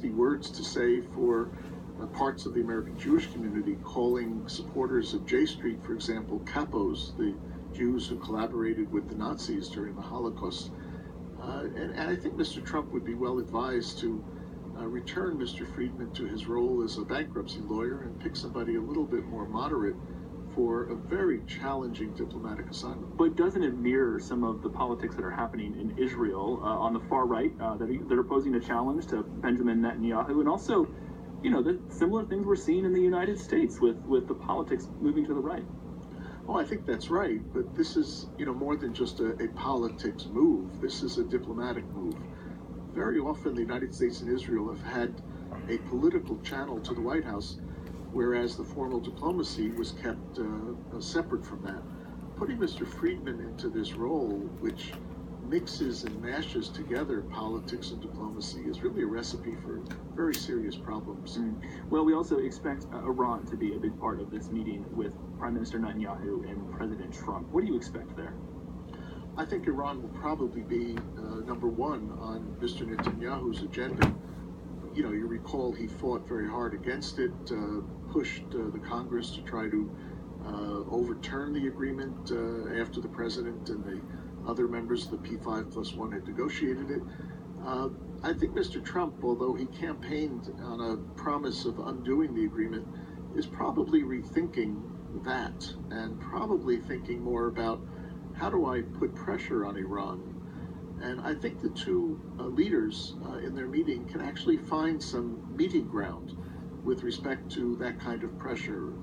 nasty words to say for parts of the American Jewish community, calling supporters of J Street, for example, capos, the Jews who collaborated with the Nazis during the Holocaust. And I think Mr. Trump would be well advised to return Mr. Friedman to his role as a bankruptcy lawyer and pick somebody a little bit more moderate for a very challenging diplomatic assignment. But doesn't it mirror some of the politics that are happening in Israel on the far right that are posing a challenge to Benjamin Netanyahu, and also, the similar things we're seeing in the United States with the politics moving to the right? Oh, I think that's right, but this is, more than just a politics move. This is a diplomatic move. Very often the United States and Israel have had a political channel to the White House, whereas the formal diplomacy was kept separate from that. Putting Mr. Friedman into this role, which mixes and mashes together politics and diplomacy, is really a recipe for very serious problems. Well, we also expect Iran to be a big part of this meeting with Prime Minister Netanyahu and President Trump. What do you expect there? I think Iran will probably be number one on Mr. Netanyahu's agenda. You recall he fought very hard against it, pushed the Congress to try to overturn the agreement after the president and the other members of the P5+1 had negotiated it. I think Mr. Trump, although he campaigned on a promise of undoing the agreement, is probably rethinking that and probably thinking more about how do I put pressure on Iran. And I think the two leaders in their meeting can actually find some meeting ground with respect to that kind of pressure,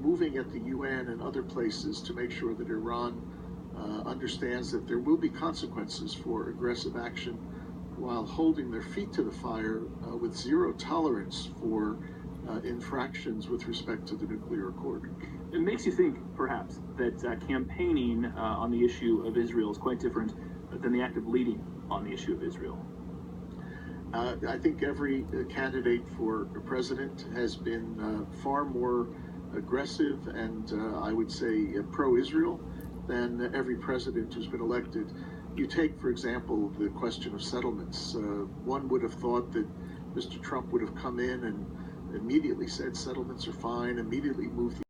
moving at the UN and other places to make sure that Iran understands that there will be consequences for aggressive action, while holding their feet to the fire with zero tolerance for infractions with respect to the nuclear accord. It makes you think, perhaps, that campaigning on the issue of Israel is quite different than the act of leading on the issue of Israel. I think every candidate for president has been far more aggressive and I would say pro-Israel than every president who's been elected. You take, for example, the question of settlements. One would have thought that Mr. Trump would have come in and immediately said settlements are fine, immediately moved